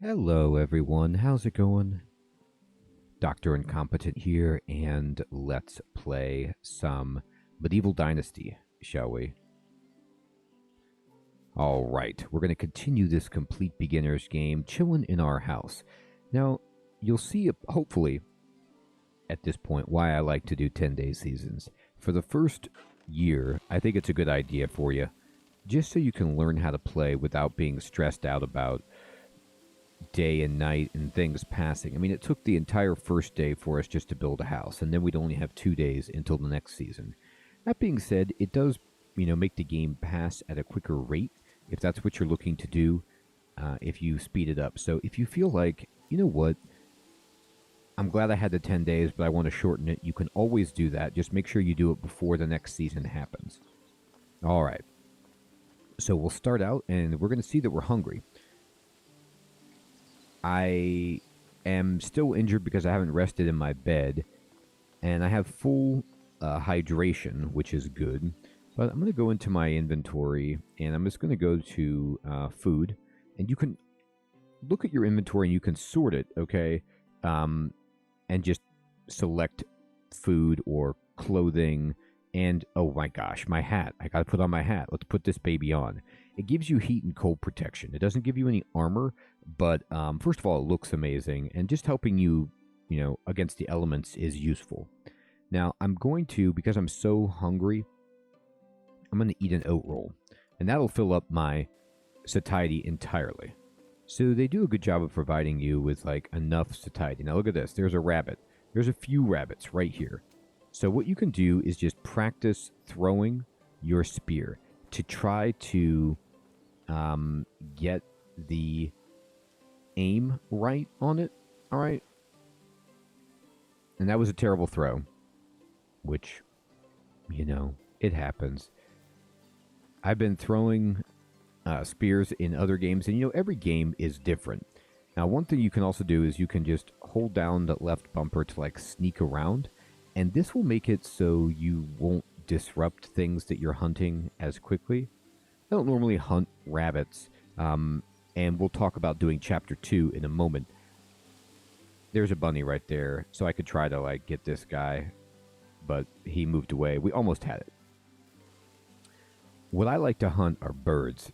Hello, everyone. How's it going? Dr. Incompetent here, and let's play some Medieval Dynasty, shall we? All right, we're going to continue this complete beginner's game, chilling in our house. Now, you'll see, hopefully, at this point, why I like to do 10-day seasons. For the first year, I think it's a good idea for you, just so you can learn how to play without being stressed out about day and night and things passing. I mean, it took the entire first day for us just to build a house, and then we'd only have 2 days until the next season. That being said, it does, make the game pass at a quicker rate if that's what you're looking to do, if you speed it up. So if you feel like, you know what, I'm glad I had the 10 days, but I want to shorten it, you can always do that. Just make sure you do it before the next season happens. All right. So we'll start out, and we're going to see that we're hungry. I am still injured because I haven't rested in my bed, and I have full hydration, which is good. But I'm going to go into my inventory, and I'm just going to go to food, and you can look at your inventory and you can sort it, okay, and just select food or clothing. And oh my gosh, my hat. I got to put on my hat. Let's put this baby on. It gives you heat and cold protection. It doesn't give you any armor, but first of all, it looks amazing. And just helping you, against the elements is useful. Now, I'm going to, because I'm so hungry, I'm going to eat an oat roll. And that'll fill up my satiety entirely. So they do a good job of providing you with, enough satiety. Now, look at this. There's a rabbit. There's a few rabbits right here. So what you can do is just practice throwing your spear to try to get the aim right on it. All right. And that was a terrible throw, which, it happens. I've been throwing spears in other games, and, every game is different. Now, one thing you can also do is you can just hold down the left bumper to, sneak around. And this will make it so you won't disrupt things that you're hunting as quickly. I don't normally hunt rabbits, and we'll talk about doing Chapter 2 in a moment. There's a bunny right there, so I could try to, get this guy, but he moved away. We almost had it. What I like to hunt are birds,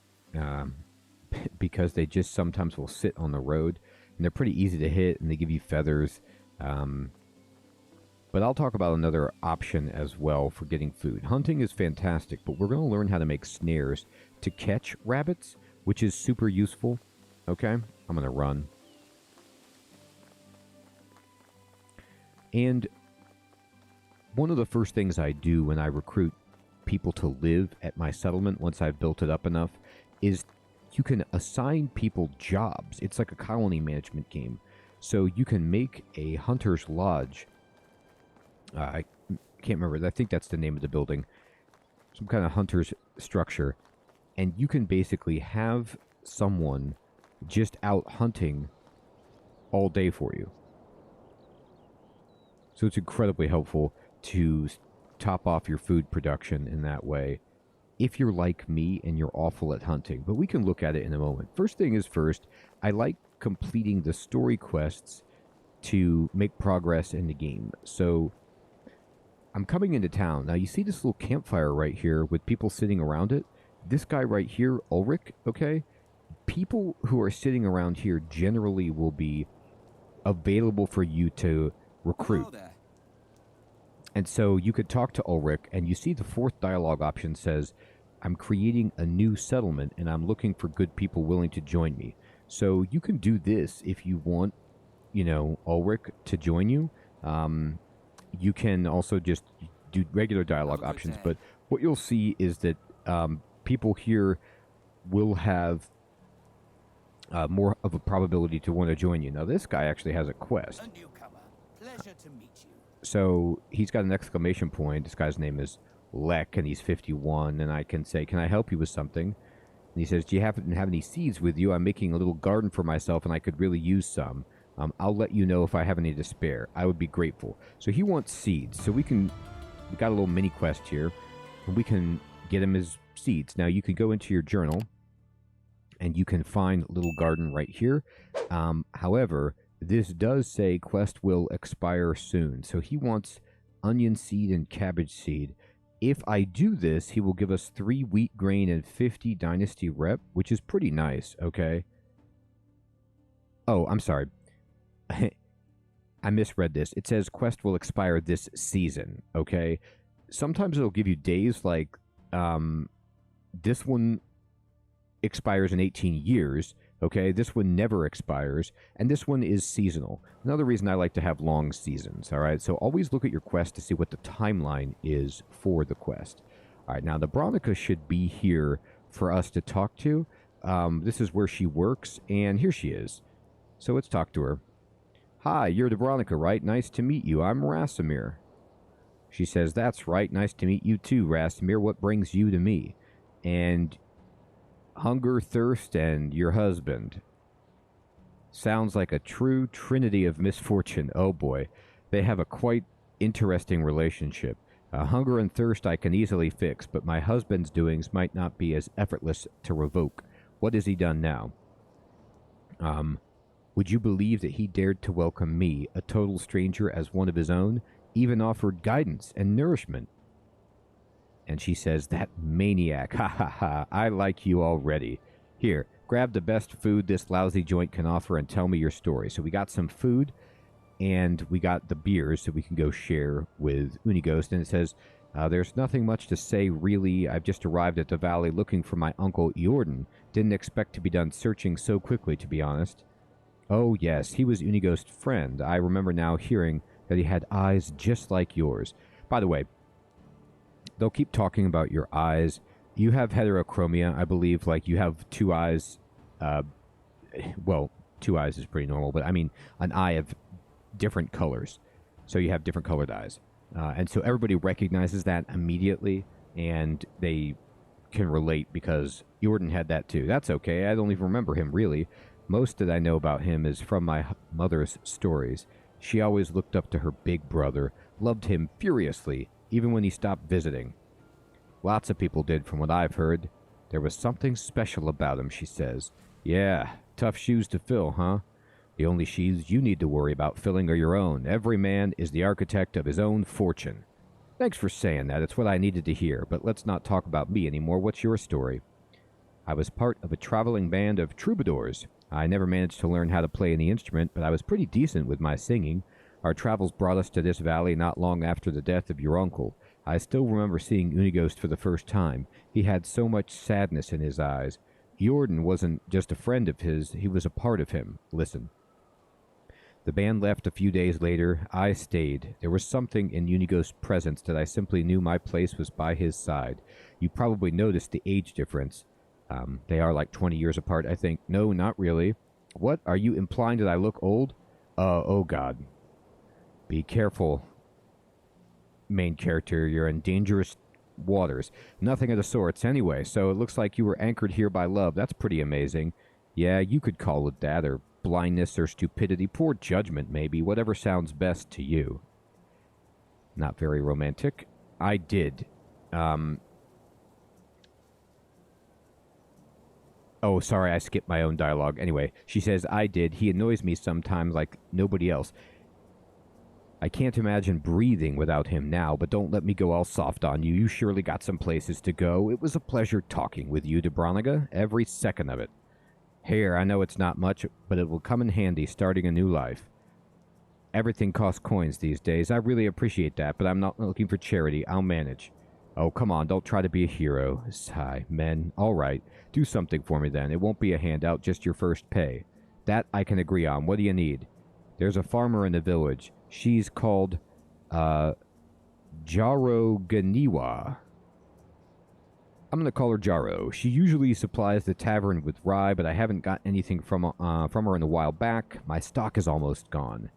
because they just sometimes will sit on the road, and they're pretty easy to hit, and they give you feathers. But I'll talk about another option as well for getting food. Hunting is fantastic, but we're going to learn how to make snares to catch rabbits, which is super useful. Okay, I'm going to run. And one of the first things I do when I recruit people to live at my settlement, once I've built it up enough, is you can assign people jobs. It's like a colony management game. So you can make a hunter's lodge. I can't remember. I think that's the name of the building. Some kind of hunter's structure. And you can basically have someone just out hunting all day for you. So it's incredibly helpful to top off your food production in that way, if you're like me and you're awful at hunting. But we can look at it in a moment. First thing is first, I like completing the story quests to make progress in the game. So I'm coming into town. Now, you see this little campfire right here with people sitting around it? This guy right here, Ulrich, okay? People who are sitting around here generally will be available for you to recruit. And so you could talk to Ulrich, and you see the fourth dialogue option says, I'm creating a new settlement, and I'm looking for good people willing to join me. So you can do this if you want, Ulrich to join you. You can also just do regular dialogue options, but what you'll see is that people here will have more of a probability to want to join you. Now, this guy actually has a quest. Pleasure to meet you. So he's got an exclamation point. This guy's name is Lek, and he's 51, and I can say, can I help you with something? And he says, do you happen to have any seeds with you? I'm making a little garden for myself, and I could really use some. I'll let you know if I have any to spare. I would be grateful. So he wants seeds. So we got a little mini quest here, and we can get him his seeds. Now, you can go into your journal, and you can find Little Garden right here. However, this does say quest will expire soon, so he wants onion seed and cabbage seed. If I do this, he will give us 3 wheat grain and 50 dynasty rep, which is pretty nice, okay? Oh, I'm sorry. I misread this. It says quest will expire this season, okay? Sometimes it'll give you days like this one expires in 18 years, okay? This one never expires, and this one is seasonal. Another reason I like to have long seasons, all right? So always look at your quest to see what the timeline is for the quest. All right, now the Bronica should be here for us to talk to. This is where she works, and here she is. So let's talk to her. Hi, you're the Veronica, right? Nice to meet you. I'm Rasimir. She says, that's right. Nice to meet you too, Rasimir. What brings you to me? And hunger, thirst, and your husband. Sounds like a true trinity of misfortune. Oh boy. They have a quite interesting relationship. Hunger and thirst I can easily fix, but my husband's doings might not be as effortless to revoke. What has he done now? Would you believe that he dared to welcome me, a total stranger, as one of his own, even offered guidance and nourishment? And she says, that maniac, ha ha ha, I like you already. Here, grab the best food this lousy joint can offer and tell me your story. So we got some food, and we got the beers that we can go share with Unighost. And it says, there's nothing much to say, really. I've just arrived at the valley looking for my uncle Jordan. Didn't expect to be done searching so quickly, to be honest. Oh, yes, he was Unighost's friend. I remember now hearing that he had eyes just like yours. By the way, they'll keep talking about your eyes. You have heterochromia, I believe, like you have 2 eyes. Well, 2 eyes is pretty normal, but I mean an eye of different colors. So you have different colored eyes. And so everybody recognizes that immediately, and they can relate because Jordan had that too. That's okay. I don't even remember him, really. Most that I know about him is from my mother's stories. She always looked up to her big brother, loved him furiously, even when he stopped visiting. Lots of people did, from what I've heard. There was something special about him, she says. Yeah, tough shoes to fill, huh? The only shoes you need to worry about filling are your own. Every man is the architect of his own fortune. Thanks for saying that. It's what I needed to hear, but let's not talk about me anymore. What's your story? I was part of a traveling band of troubadours. I never managed to learn how to play any instrument, but I was pretty decent with my singing. Our travels brought us to this valley not long after the death of your uncle. I still remember seeing Unighost for the first time. He had so much sadness in his eyes. Jordan wasn't just a friend of his, he was a part of him. Listen. The band left a few days later. I stayed. There was something in Unighost's presence that I simply knew my place was by his side. You probably noticed the age difference. They are like 20 years apart, I think. No, not really. What? Are you implying that I look old? Oh God. Be careful, main character. You're in dangerous waters. Nothing of the sorts anyway, so it looks like you were anchored here by love. That's pretty amazing. Yeah, you could call it that, or blindness, or stupidity. Poor judgment, maybe. Whatever sounds best to you. Not very romantic. I did. Oh, sorry, I skipped my own dialogue. Anyway, she says, I did. He annoys me sometimes like nobody else. I can't imagine breathing without him now, but don't let me go all soft on you. You surely got some places to go. It was a pleasure talking with you, Dubronica, every second of it. Here, I know it's not much, but it will come in handy starting a new life. Everything costs coins these days. I really appreciate that, but I'm not looking for charity. I'll manage. Oh, come on, don't try to be a hero. Sigh, men. All right, do something for me then. It won't be a handout, just your first pay. That I can agree on. What do you need? There's a farmer in the village. She's called, Jaroganiwa. I'm going to call her Jaro. She usually supplies the tavern with rye, but I haven't got anything from her in a while back. My stock is almost gone.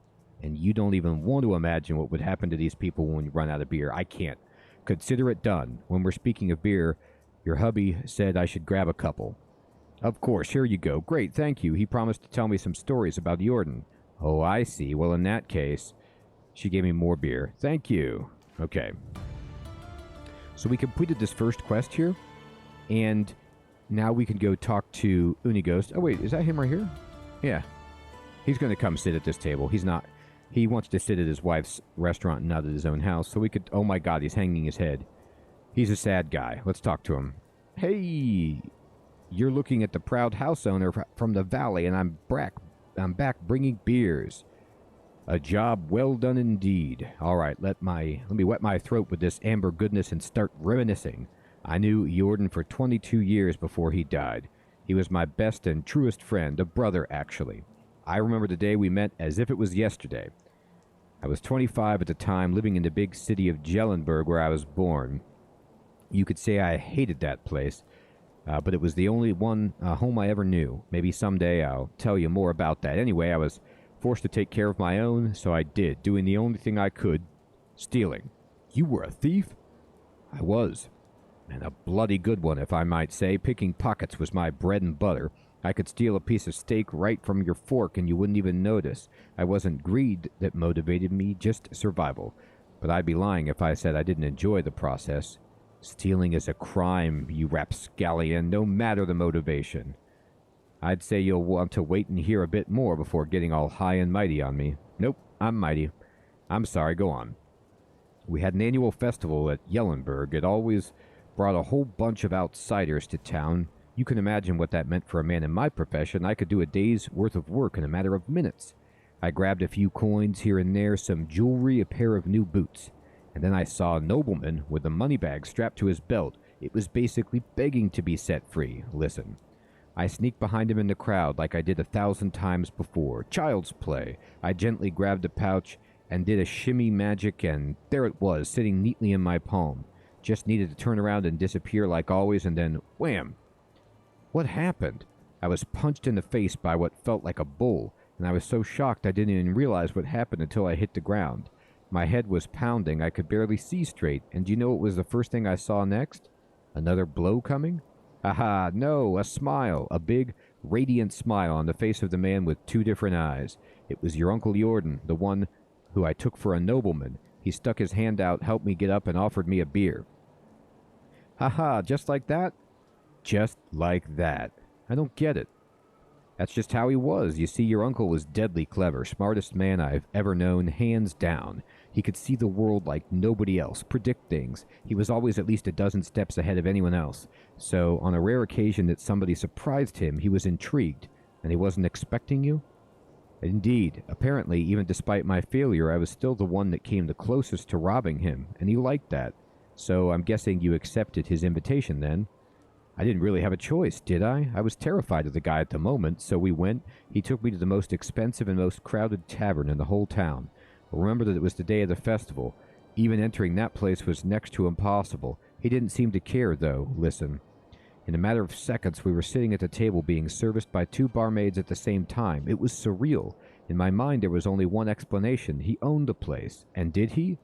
And you don't even want to imagine what would happen to these people when we run out of beer. I can't. Consider it done. When we're speaking of beer, your hubby said I should grab a couple. Of course, here you go. Great, thank you. He promised to tell me some stories about Jordan. Oh, I see. Well, in that case, she gave me more beer. Thank you. Okay. So we completed this first quest here, and Now we can go talk to Unighost. Oh, wait, is that him right here? Yeah. He's going to come sit at this table. He's not. He wants to sit at his wife's restaurant and not at his own house. So we could. Oh my god, he's hanging his head. He's a sad guy. Let's talk to him. Hey, you're looking at the proud house owner from the valley, and I'm back bringing beers. A job well done indeed. All right, let me wet my throat with this amber goodness and start reminiscing. I knew Jordan for 22 years before he died. He was my best and truest friend, a brother, actually. I remember the day we met as if it was yesterday. I was 25 at the time, living in the big city of Jellenburg, where I was born. You could say I hated that place, but it was the only one home I ever knew. Maybe someday I'll tell you more about that. Anyway, I was forced to take care of my own, so I did, doing the only thing I could, stealing. You were a thief? I was. And a bloody good one, if I might say. Picking pockets was my bread and butter. I could steal a piece of steak right from your fork and you wouldn't even notice. I wasn't greed that motivated me, just survival. But I'd be lying if I said I didn't enjoy the process. Stealing is a crime, you rapscallion, no matter the motivation. I'd say you'll want to wait and hear a bit more before getting all high and mighty on me. Nope, I'm mighty. I'm sorry, go on. We had an annual festival at Jellenburg. It always brought a whole bunch of outsiders to town. You can imagine what that meant for a man in my profession. I could do a day's worth of work in a matter of minutes. I grabbed a few coins here and there, some jewelry, a pair of new boots. And then I saw a nobleman with a money bag strapped to his belt. It was basically begging to be set free. Listen. I sneaked behind him in the crowd like I did 1,000 times before. Child's play. I gently grabbed a pouch and did a shimmy magic, and there it was, sitting neatly in my palm. Just needed to turn around and disappear like always, and then wham! What happened? I was punched in the face by what felt like a bull, and I was so shocked I didn't even realize what happened until I hit the ground. My head was pounding, I could barely see straight, and do you know what was the first thing I saw next? Another blow coming? Aha, no, a smile, a big, radiant smile on the face of the man with two different eyes. It was your Uncle Jordan, the one who I took for a nobleman. He stuck his hand out, helped me get up, and offered me a beer. Haha, just like that? Just like that. I don't get it. That's just how he was. You see, your uncle was deadly clever, smartest man I've ever known, hands down. He could see the world like nobody else, predict things. He was always at least a dozen steps ahead of anyone else. So, on a rare occasion that somebody surprised him, he was intrigued. And he wasn't expecting you? Indeed. Apparently, even despite my failure, I was still the one that came the closest to robbing him, and he liked that. So, I'm guessing you accepted his invitation then. I didn't really have a choice, did I? I was terrified of the guy at the moment, so we went. He took me to the most expensive and most crowded tavern in the whole town. Remember that it was the day of the festival. Even entering that place was next to impossible. He didn't seem to care, though. Listen. In a matter of seconds, we were sitting at the table being serviced by two barmaids at the same time. It was surreal. In my mind, there was only one explanation. He owned the place. And did he?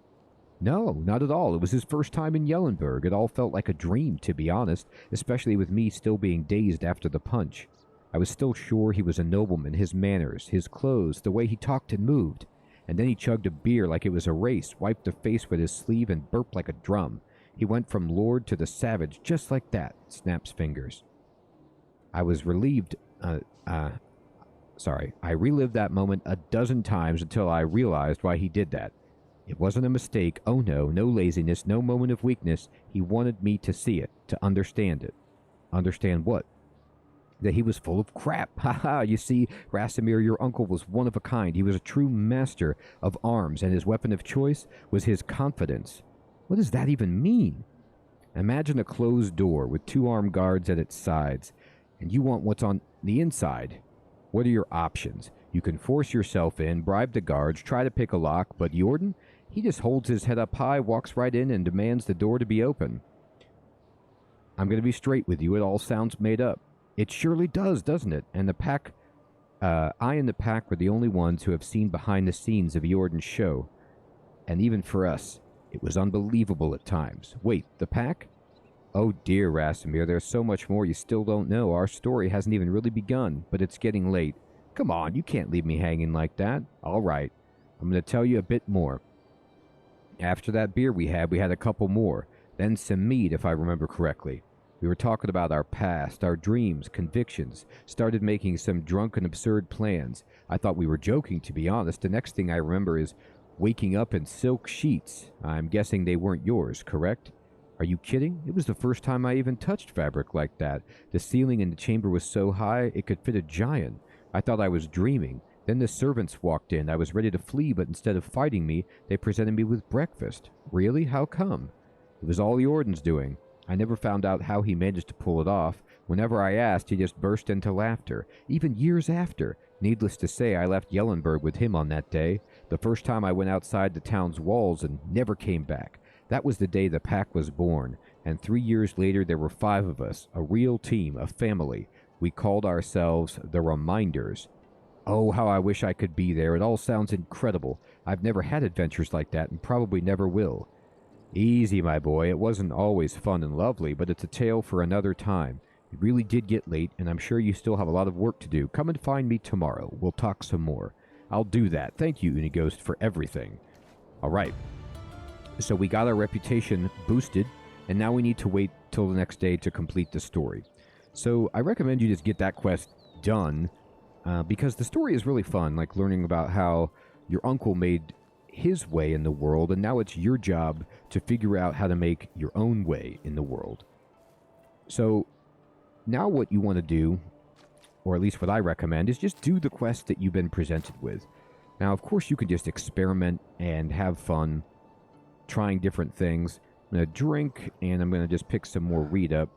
No, not at all. It was his first time in Jellenburg. It all felt like a dream, to be honest, especially with me still being dazed after the punch. I was still sure he was a nobleman, his manners, his clothes, the way he talked and moved. And then he chugged a beer like it was a race, wiped the face with his sleeve, and burped like a drum. He went from lord to the savage, just like that, snaps fingers. I was relieved, I relived that moment a dozen times until I realized why he did that. It wasn't a mistake. Oh no, no laziness, no moment of weakness. He wanted me to see it, to understand it. Understand what? That he was full of crap. Haha, you see, Rasimir, your uncle was one of a kind. He was a true master of arms, and his weapon of choice was his confidence. What does that even mean? Imagine a closed door with two armed guards at its sides, and you want what's on the inside. What are your options? You can force yourself in, bribe the guards, try to pick a lock, but Jordan? He just holds his head up high, walks right in, and demands the door to be open. I'm going to be straight with you. It all sounds made up. It surely does, doesn't it? And the pack, I and the pack were the only ones who have seen behind the scenes of Jordan's show. And even for us, it was unbelievable at times. Wait, the pack? Oh dear, Rasimir, there's so much more you still don't know. Our story hasn't even really begun, but it's getting late. Come on, you can't leave me hanging like that. All right, I'm going to tell you a bit more. After that beer we had a couple more. Then some mead, if I remember correctly. We were talking about our past, our dreams, convictions, started making some drunken, absurd plans. I thought we were joking, to be honest. The next thing I remember is waking up in silk sheets. I'm guessing they weren't yours, correct? Are you kidding? It was the first time I even touched fabric like that. The ceiling in the chamber was so high it could fit a giant. I thought I was dreaming. Then the servants walked in. I was ready to flee, but instead of fighting me, they presented me with breakfast. Really? How come? It was all Jordan's doing. I never found out how he managed to pull it off. Whenever I asked, he just burst into laughter, even years after. Needless to say, I left Yellenburg with him on that day, the first time I went outside the town's walls and never came back. That was the day the pack was born, and 3 years later there were 5 of us, a real team, a family. We called ourselves the Reminders. Oh, how I wish I could be there. It all sounds incredible. I've never had adventures like that and probably never will. Easy, my boy. It wasn't always fun and lovely, but it's a tale for another time. It really did get late, and I'm sure you still have a lot of work to do. Come and find me tomorrow. We'll talk some more. I'll do that. Thank you, Unighost, for everything. All right. So we got our reputation boosted, and now we need to wait till the next day to complete the story. So I recommend you just get that quest done, because the story is really fun, like learning about how your uncle made his way in the world, and now it's your job to figure out how to make your own way in the world. So now what you want to do, or at least what I recommend, is just do the quest that you've been presented with. Now, of course, you can just experiment and have fun trying different things. I'm going to drink, and I'm going to just pick some more read up.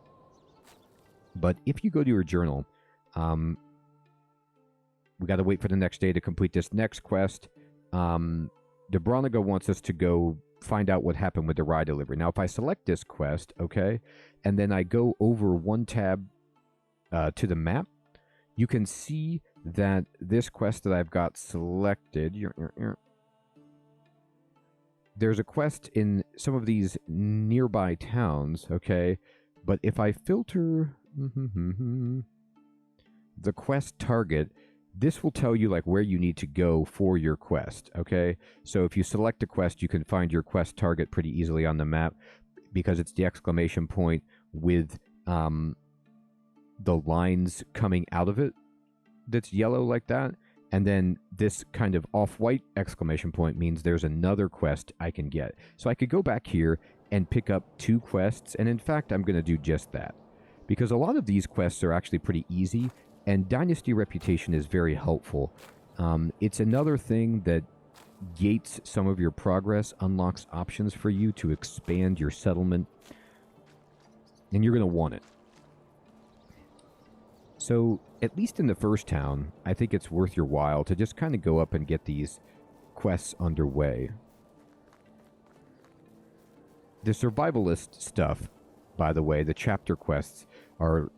But if you go to your journal, we got to wait for the next day to complete this next quest. Dobroniga wants us to go find out what happened with the rye delivery. Now, if I select this quest, okay, and then I go over one tab to the map, you can see that this quest that I've got selected, there's a quest in some of these nearby towns, okay, but if I filter the quest target, this will tell you like where you need to go for your quest, okay? So if you select a quest, you can find your quest target pretty easily on the map because it's the exclamation point with the lines coming out of it that's yellow like that. And then this kind of off-white exclamation point means there's another quest I can get. So I could go back here and pick up 2 quests, and in fact, I'm going to do just that. Because a lot of these quests are actually pretty easy, and Dynasty Reputation is very helpful. It's another thing that gates some of your progress, unlocks options for you to expand your settlement, and you're going to want it. So, at least in the first town, I think it's worth your while to just kind of go up and get these quests underway. The survivalist stuff, by the way, the chapter quests, are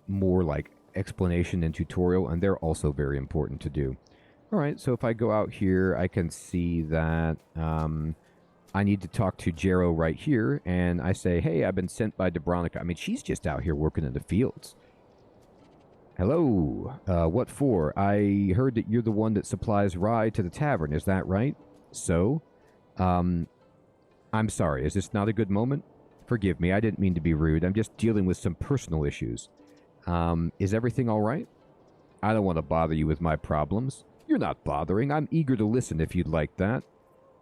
more like explanation and tutorial, and they're also very important to do. Alright, so if I go out here, I can see that I need to talk to Jero right here, and I say, hey, I've been sent by Dobroniga. I mean, she's just out here working in the fields. Hello, what for? I heard that you're the one that supplies rye to the tavern, is that right? So? I'm sorry, is this not a good moment? Forgive me, I didn't mean to be rude. I'm just dealing with some personal issues. Is everything all right? I don't want to bother you with my problems. You're not bothering. I'm eager to listen if you'd like that.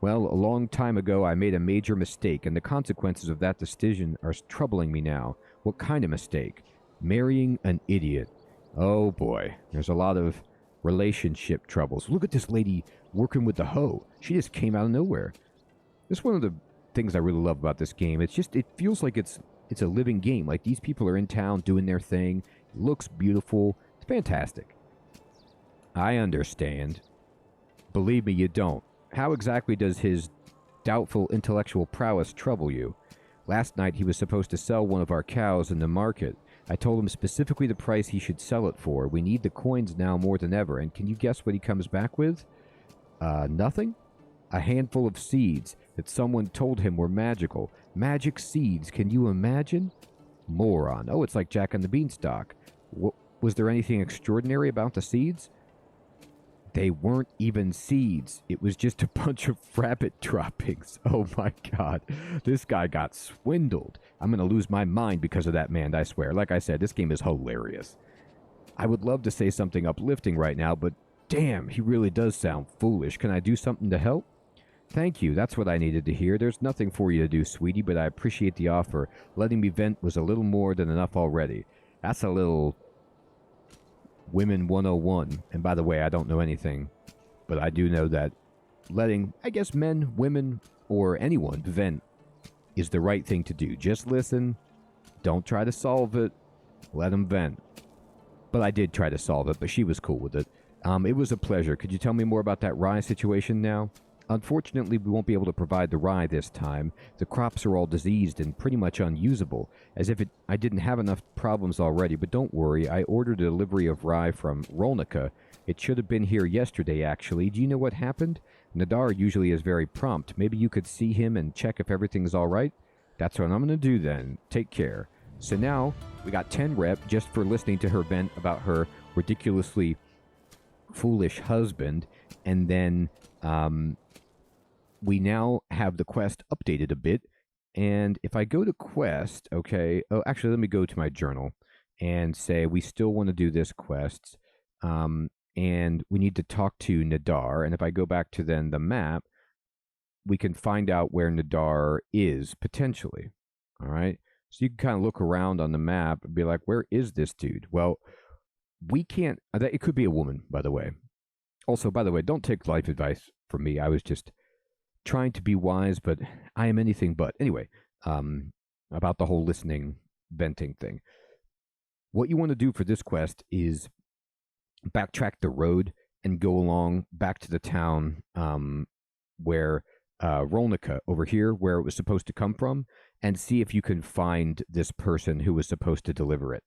Well, a long time ago I made a major mistake, and the consequences of that decision are troubling me now. What kind of mistake? Marrying an idiot. Oh boy, there's a lot of relationship troubles. Look at this lady working with the hoe. She just came out of nowhere. That's one of the things I really love about this game. It's just, it feels like it's a living game. Like, these people are in town doing their thing. It looks beautiful. It's fantastic. I understand. Believe me, you don't. How exactly does his doubtful intellectual prowess trouble you? Last night he was supposed to sell one of our cows in the market. I told him specifically the price he should sell it for. We need the coins now more than ever, and can you guess what he comes back with? Nothing? A handful of seeds that someone told him were magical. Magic seeds, can you imagine? Moron. Oh, it's like Jack and the Beanstalk. Was there anything extraordinary about the seeds? They weren't even seeds. It was just a bunch of rabbit droppings. Oh my god. This guy got swindled. I'm going to lose my mind because of that man, I swear. Like I said, this game is hilarious. I would love to say something uplifting right now, but damn, he really does sound foolish. Can I do something to help? Thank you. That's what I needed to hear. There's nothing for you to do, sweetie, but I appreciate the offer. Letting me vent was a little more than enough already. That's a little Women 101. And by the way, I don't know anything, but I do know that letting, I guess, men, women, or anyone vent is the right thing to do. Just listen. Don't try to solve it. Let them vent. But I did try to solve it, but she was cool with it. It was a pleasure. Could you tell me more about that rye situation now? Unfortunately, we won't be able to provide the rye this time. The crops are all diseased and pretty much unusable, as if I didn't have enough problems already. But don't worry, I ordered a delivery of rye from Rolnica. It should have been here yesterday, actually. Do you know what happened? Nadar usually is very prompt. Maybe you could see him and check if everything's all right? That's what I'm going to do then. Take care. So now, we got 10 rep just for listening to her vent about her ridiculously foolish husband, and then we now have the quest updated a bit. And if I go to quest, okay, oh, actually, let me go to my journal and say we still want to do this quest, and we need to talk to Nadar. And if I go back to then the map, we can find out where Nadar is potentially. All right, so you can kind of look around on the map and be like, where is this dude? Well, we can't. It could be a woman, by the way. Also, by the way, don't take life advice from me. I was just trying to be wise, but I am anything but. Anyway, about the whole listening, venting thing. What you want to do for this quest is backtrack the road and go along back to the town where Rolnica, over here, where it was supposed to come from, and see if you can find this person who was supposed to deliver it.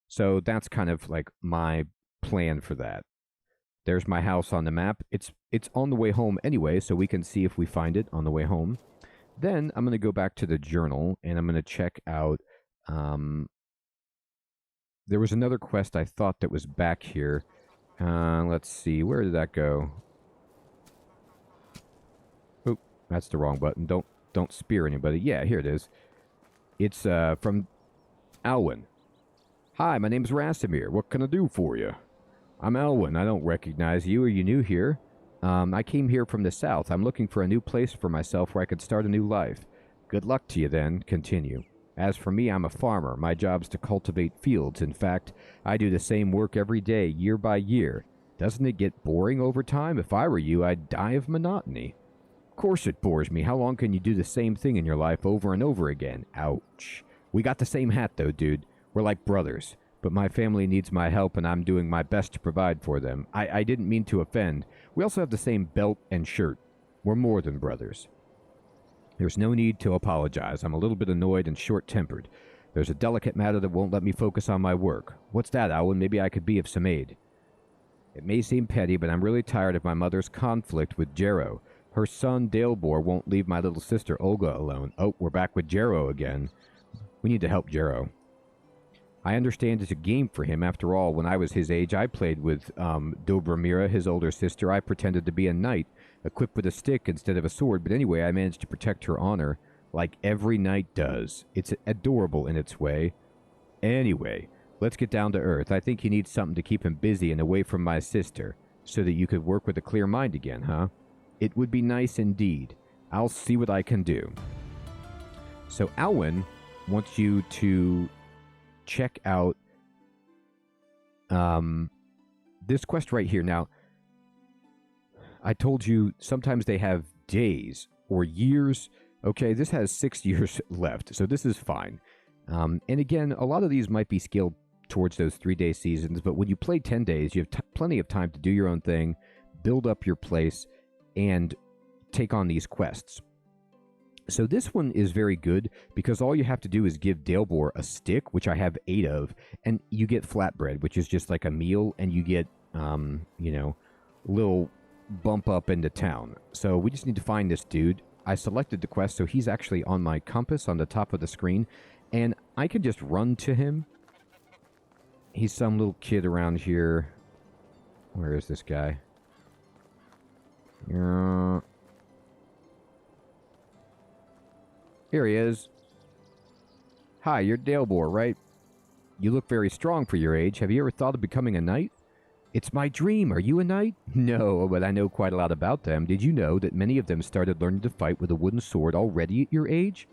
So that's kind of like my plan for that. There's my house on the map. It's on the way home anyway, so we can see if we find it on the way home. Then I'm going to go back to the journal, and I'm going to check out... there was another quest I thought that was back here. Let's see. Where did that go? Oop, that's the wrong button. Don't spear anybody. Yeah, here it is. It's from Alwyn. Hi, my name's Rasimir. What can I do for you? I'm Elwyn. I don't recognize you. Are you new here? I came here from the south. I'm looking for a new place for myself where I could start a new life. Good luck to you then. Continue. As for me, I'm a farmer. My job's to cultivate fields. In fact, I do the same work every day, year by year. Doesn't it get boring over time? If I were you, I'd die of monotony. Of course it bores me. How long can you do the same thing in your life over and over again? Ouch. We got the same hat, though, dude. We're like brothers. But my family needs my help, and I'm doing my best to provide for them. I didn't mean to offend. We also have the same belt and shirt. We're more than brothers. There's no need to apologize. I'm a little bit annoyed and short-tempered. There's a delicate matter that won't let me focus on my work. What's that, Alwyn? Maybe I could be of some aid. It may seem petty, but I'm really tired of my mother's conflict with Jero. Her son, Dalebor, won't leave my little sister, Olga, alone. Oh, we're back with Jero again. We need to help Jero. I understand it's a game for him. After all, when I was his age, I played with Dobramira, his older sister. I pretended to be a knight, equipped with a stick instead of a sword. But anyway, I managed to protect her honor, like every knight does. It's adorable in its way. Anyway, let's get down to earth. I think he needs something to keep him busy and away from my sister, so that you could work with a clear mind again, huh? It would be nice indeed. I'll see what I can do. So Alwyn wants you to check out this quest right here. Now, I told you sometimes they have days or years. Okay, this has 6 years left, so this is fine. And again, a lot of these might be scaled towards those 3-day seasons, but when you play 10 days, you have plenty of time to do your own thing, build up your place, and take on these quests. So this one is very good because all you have to do is give Dalebor a stick, which I have 8 of, and you get flatbread, which is just like a meal, and you get, little bump up into town. So we just need to find this dude. I selected the quest, so he's actually on my compass on the top of the screen, and I can just run to him. He's some little kid around here. Where is this guy? Here he is. Hi, you're Dalebor, right? You look very strong for your age. Have you ever thought of becoming a knight? It's my dream. Are you a knight? No, but I know quite a lot about them. Did you know that many of them started learning to fight with a wooden sword already at your age?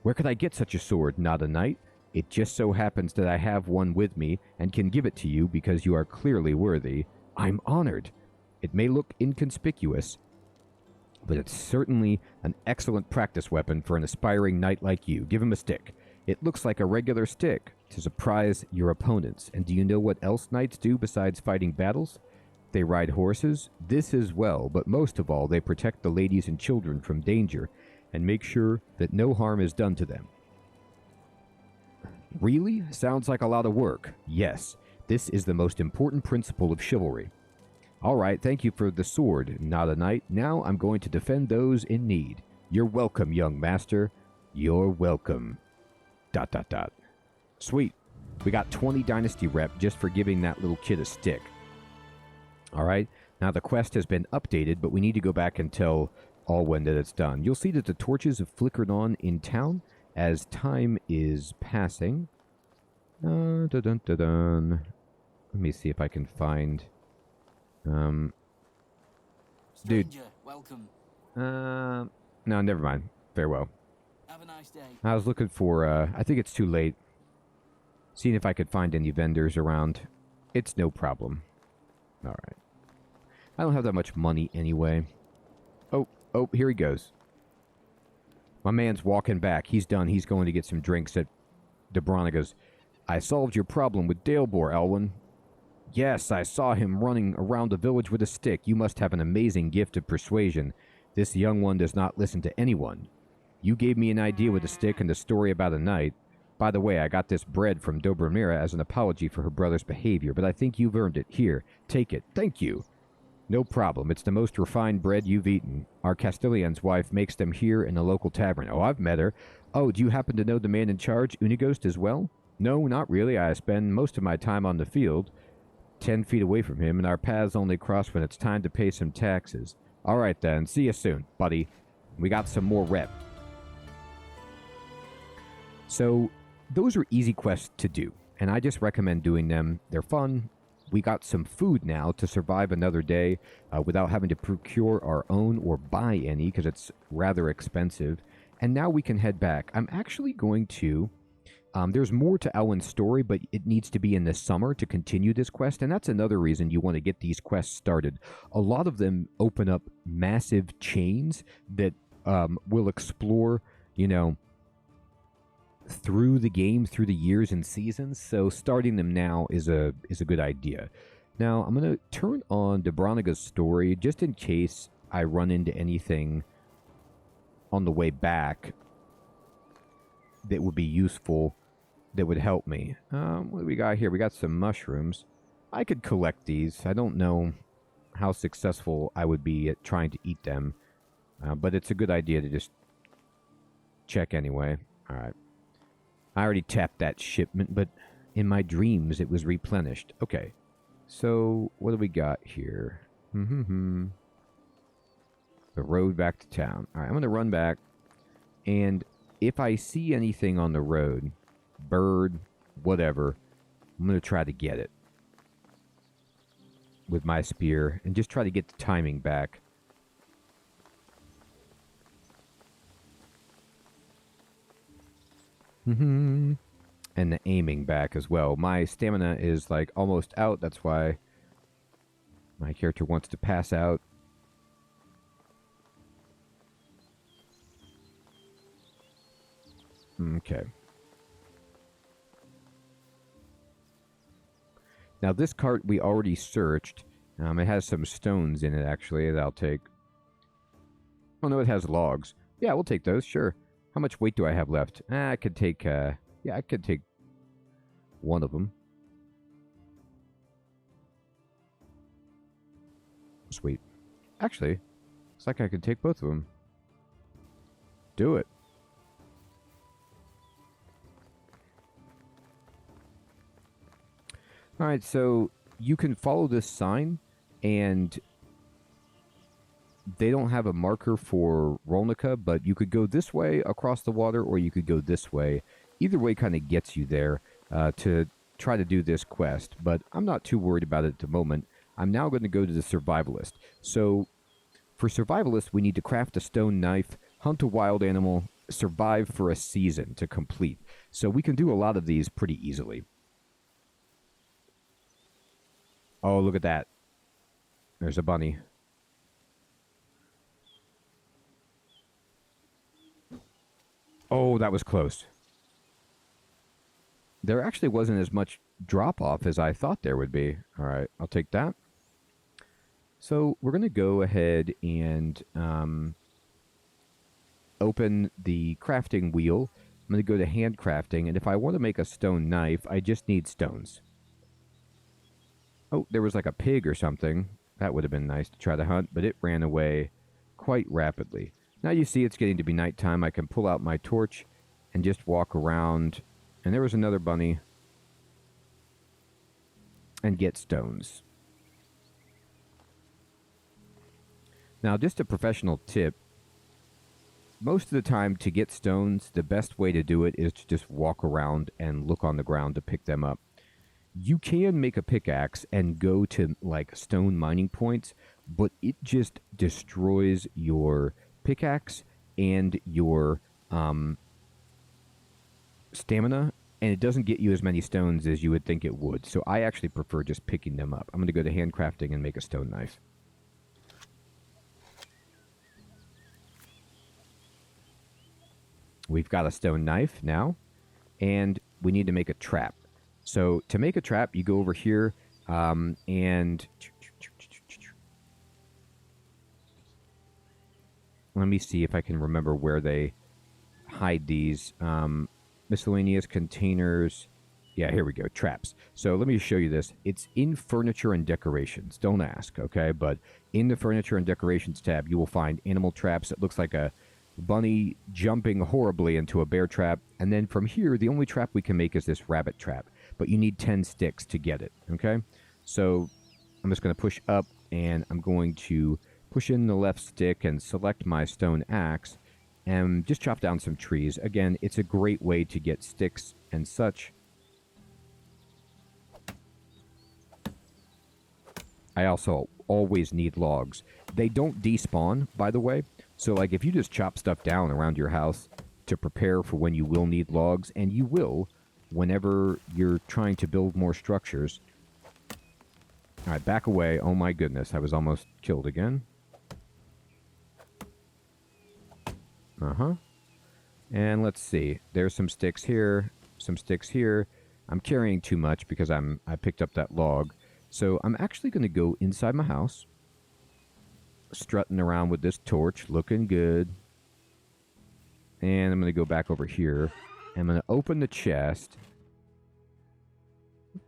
Where could I get such a sword, not a knight? It just so happens that I have one with me and can give it to you because you are clearly worthy. I'm honored. It may look inconspicuous, but it's certainly an excellent practice weapon for an aspiring knight like you. Give him a stick. It looks like a regular stick to surprise your opponents. And do you know what else knights do besides fighting battles? They ride horses, this as well, but most of all, they protect the ladies and children from danger and make sure that no harm is done to them. Really? Sounds like a lot of work. Yes, this is the most important principle of chivalry. All right, thank you for the sword, not a knight. Now I'm going to defend those in need. You're welcome, young master. You're welcome. ... Sweet. We got 20 Dynasty rep just for giving that little kid a stick. All right. Now the quest has been updated, but we need to go back and tell Alwyn that it's done. You'll see that the torches have flickered on in town as time is passing. Let me see if I can find... Dude. Stranger, welcome. No, never mind. Farewell. Have a nice day. I was looking for, I think it's too late. Seeing if I could find any vendors around. It's no problem. Alright. I don't have that much money anyway. Oh, here he goes. My man's walking back. He's done. He's going to get some drinks at Debroniga's. I solved your problem with Dalebor, Elwyn. Yes, I saw him running around the village with a stick. You must have an amazing gift of persuasion. This young one does not listen to anyone. You gave me an idea with a stick and a story about a knight. By the way, I got this bread from Dobromira as an apology for her brother's behavior, but I think you've earned it. Here, take it. Thank you. No problem. It's the most refined bread you've eaten. Our Castilian's wife makes them here in a local tavern. Oh, I've met her. Oh, do you happen to know the man in charge, Unigost, as well? No, not really. I spend most of my time on the field, 10 feet away from him, and our paths only cross when it's time to pay some taxes. All right, then. See you soon, buddy. We got some more rep. So, those are easy quests to do, and I just recommend doing them. They're fun. We got some food now to survive another day without having to procure our own or buy any because it's rather expensive. And now we can head back. I'm actually going to... there's more to Elwyn's story, but it needs to be in the summer to continue this quest, and that's another reason you want to get these quests started. A lot of them open up massive chains that will explore, through the game, through the years and seasons, so starting them now is a good idea. Now, I'm going to turn on Debroniga's story just in case I run into anything on the way back that would be useful, that would help me. What do we got here? We got some mushrooms. I could collect these. I don't know how successful I would be at trying to eat them, but it's a good idea to just check anyway. All right. I already tapped that shipment, but in my dreams it was replenished. Okay, so what do we got here? The road back to town. All right, I'm going to run back, and if I see anything on the road, bird, whatever, I'm going to try to get it with my spear and just try to get the timing back. And the aiming back as well. My stamina is like almost out. That's why my character wants to pass out. Okay. Now this cart we already searched. It has some stones in it actually that I'll take. Oh no, it has logs. Yeah, we'll take those, sure. How much weight do I have left? I could take, yeah, I could take one of them. Sweet. Actually, looks like I could take both of them. Do it. Alright, so you can follow this sign, and they don't have a marker for Rolnica, but you could go this way across the water, or you could go this way. Either way kind of gets you there to try to do this quest, but I'm not too worried about it at the moment. I'm now going to go to the Survivalist. So for Survivalist, we need to craft a stone knife, hunt a wild animal, survive for a season to complete. So we can do a lot of these pretty easily. Oh, look at that. There's a bunny. Oh, that was close. There actually wasn't as much drop-off as I thought there would be. All right, I'll take that. So we're going to go ahead and open the crafting wheel. I'm going to go to handcrafting, and if I want to make a stone knife, I just need stones. Oh, there was like a pig or something. That would have been nice to try to hunt, but it ran away quite rapidly. Now you see it's getting to be nighttime. I can pull out my torch and just walk around. And there was another bunny. And get stones. Now, just a professional tip. Most of the time, to get stones, the best way to do it is to just walk around and look on the ground to pick them up. You can make a pickaxe and go to, like, stone mining points, but it just destroys your pickaxe and your stamina, and it doesn't get you as many stones as you would think it would. So I actually prefer just picking them up. I'm going to go to handcrafting and make a stone knife. We've got a stone knife now, and we need to make a trap. So to make a trap, you go over here and let me see if I can remember where they hide these. Miscellaneous containers. Yeah, here we go. Traps. So let me show you this. It's in furniture and decorations. Don't ask, okay? But in the furniture and decorations tab, you will find animal traps. It looks like a bunny jumping horribly into a bear trap. And then from here, the only trap we can make is this rabbit trap. But you need 10 sticks to get it, okay? So I'm just going to push up, and I'm going to push in the left stick and select my stone axe and just chop down some trees. Again, it's a great way to get sticks and such. I also always need logs. They don't despawn, by the way. So, like, if you just chop stuff down around your house to prepare for when you will need logs, and you will whenever you're trying to build more structures. All right, back away. Oh, my goodness. I was almost killed again. Uh-huh. And let's see. There's some sticks here, some sticks here. I'm carrying too much because I picked up that log. So I'm actually going to go inside my house, strutting around with this torch, looking good. And I'm going to go back over here. I'm going to open the chest.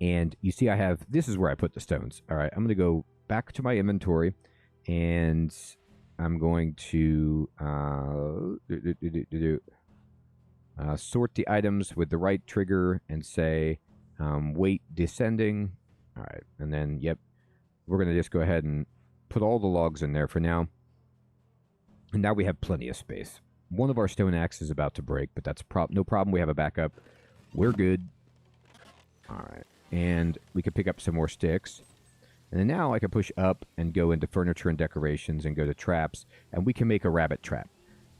And you see I have, this is where I put the stones. All right, I'm going to go back to my inventory, and I'm going to sort the items with the right trigger and say weight descending. All right, and then, yep, we're going to just go ahead and put all the logs in there for now. And now we have plenty of space. One of our stone axes is about to break, but that's no problem. We have a backup. We're good. All right, and we can pick up some more sticks. And then now I can push up and go into furniture and decorations and go to traps, and we can make a rabbit trap.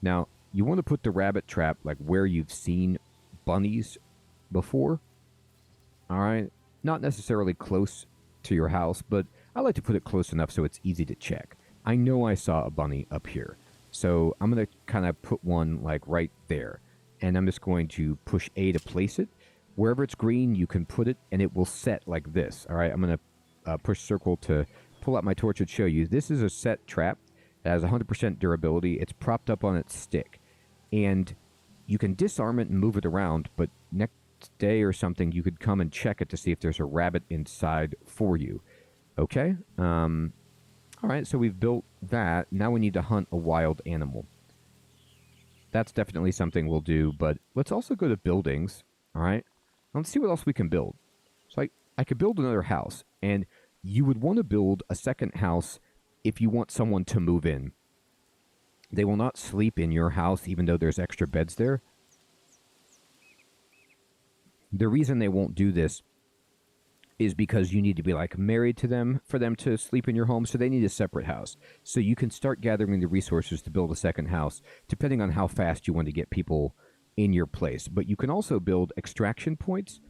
Now, you want to put the rabbit trap like where you've seen bunnies before. All right, not necessarily close to your house, but I like to put it close enough so it's easy to check. I know I saw a bunny up here, so I'm going to kind of put one like right there, and I'm just going to push A to place it. Wherever it's green, you can put it, and it will set like this. All right, I'm going to push circle to pull out my torch and show you. This is a set trap that has 100% durability. It's propped up on its stick, and you can disarm it and move it around, but next day or something, you could come and check it to see if there's a rabbit inside for you. Okay? All right, so we've built that. Now we need to hunt a wild animal. That's definitely something we'll do, but let's also go to buildings. All right? Let's see what else we can build. So I could build another house, and you would want to build a second house if you want someone to move in. They will not sleep in your house even though there's extra beds there. The reason they won't do this is because you need to be like married to them for them to sleep in your home, so they need a separate house. So you can start gathering the resources to build a second house depending on how fast you want to get people in your place. But you can also build extraction points,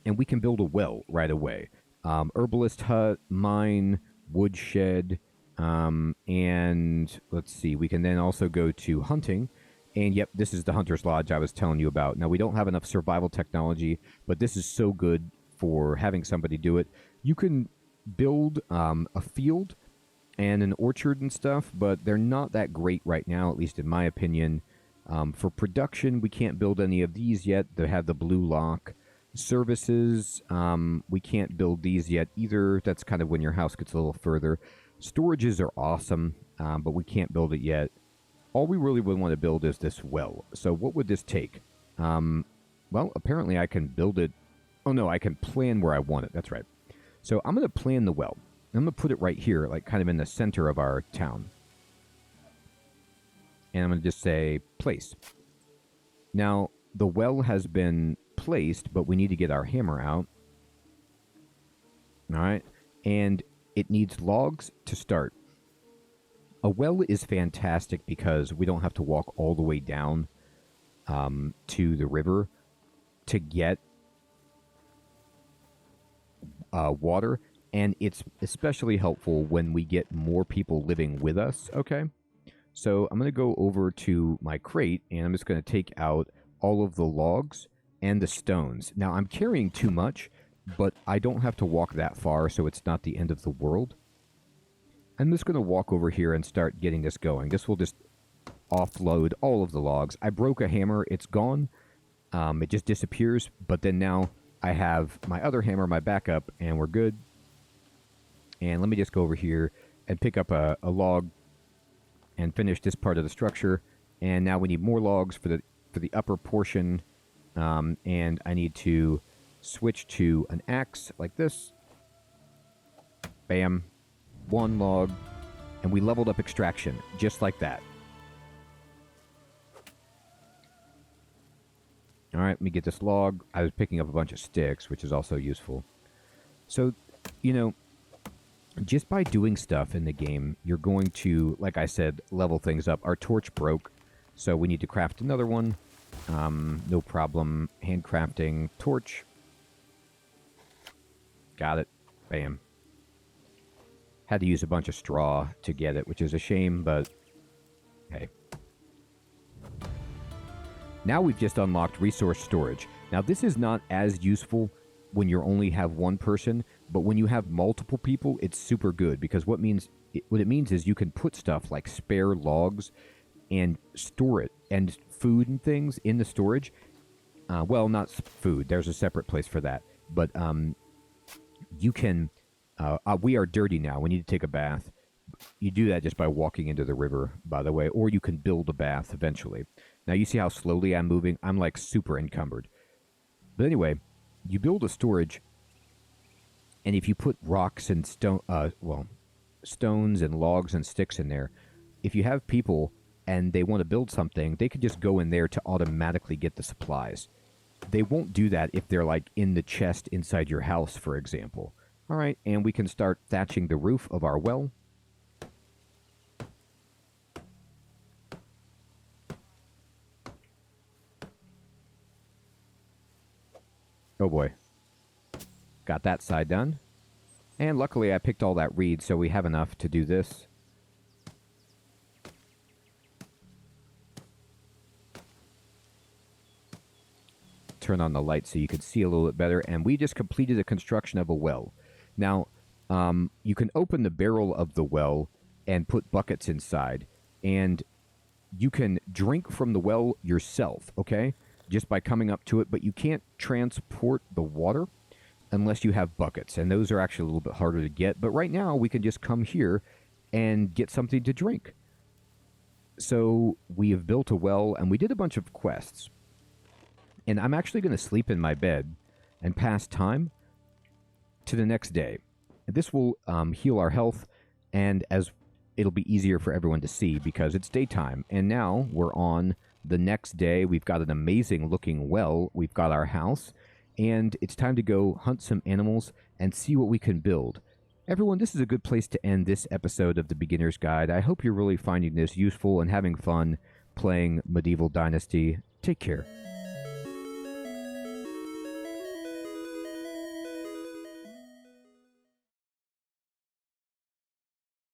and we can build a well right away. Herbalist hut, mine, woodshed, and let's see, we can then also go to hunting. And yep, this is the hunter's lodge I was telling you about. Now, we don't have enough survival technology, but this is so good for having somebody do it. You can build a field and an orchard and stuff, but they're not that great right now, at least in my opinion. For production, we can't build any of these yet. They have the blue lock. Services, we can't build these yet either. That's kind of when your house gets a little further. Storages are awesome, but we can't build it yet. All we really would want to build is this well. So what would this take? Well, apparently I can build it. Oh, no, I can plan where I want it. That's right. So I'm going to plan the well. I'm going to put it right here, like kind of in the center of our town. And I'm going to just say place. Now, the well has been placed, but we need to get our hammer out. All right. And it needs logs to start. A well is fantastic because we don't have to walk all the way down to the river to get water, and it's especially helpful when we get more people living with us, okay? So I'm going to go over to my crate, and I'm just going to take out all of the logs and the stones. Now, I'm carrying too much, but I don't have to walk that far, so it's not the end of the world. I'm just going to walk over here and start getting this going. This will just offload all of the logs. I broke a hammer. It's gone. It just disappears, but then now I have my other hammer, my backup, and we're good. And let me just go over here and pick up a log and finish this part of the structure. And now we need more logs for the upper portion. And I need to switch to an axe like this. Bam. One log. And we leveled up extraction just like that. All right, let me get this log. I was picking up a bunch of sticks, which is also useful. So, you know, just by doing stuff in the game, you're going to, like I said, level things up. Our torch broke, so we need to craft another one. No problem. Handcrafting torch. Got it. Bam. Had to use a bunch of straw to get it, which is a shame, but hey. Now we've just unlocked resource storage. Now this is not as useful when you only have one person, but when you have multiple people, it's super good because what it means is you can put stuff like spare logs and store it, and food and things in the storage. Well, not food. There's a separate place for that. But you can... we are dirty now. We need to take a bath. You do that just by walking into the river, by the way, or you can build a bath eventually. Now, you see how slowly I'm moving? I'm like super encumbered. But anyway, you build a storage, and if you put rocks and stones and logs and sticks in there, if you have people and they want to build something, they could just go in there to automatically get the supplies. They won't do that if they're like in the chest inside your house, for example. All right, and we can start thatching the roof of our well. Oh boy. Got that side done. And luckily I picked all that reed, so we have enough to do this. Turn on the light so you can see a little bit better. And we just completed the construction of a well. Now, you can open the barrel of the well and put buckets inside. And you can drink from the well yourself, okay? Just by coming up to it, but you can't transport the water unless you have buckets, and those are actually a little bit harder to get. But right now, we can just come here and get something to drink. So we have built a well, and we did a bunch of quests. And I'm actually going to sleep in my bed and pass time to the next day. This will heal our health, and as it'll be easier for everyone to see because it's daytime. And now we're on the next day. We've got an amazing looking well. We've got our house. And it's time to go hunt some animals and see what we can build. Everyone, this is a good place to end this episode of the Beginner's Guide. I hope you're really finding this useful and having fun playing Medieval Dynasty. Take care.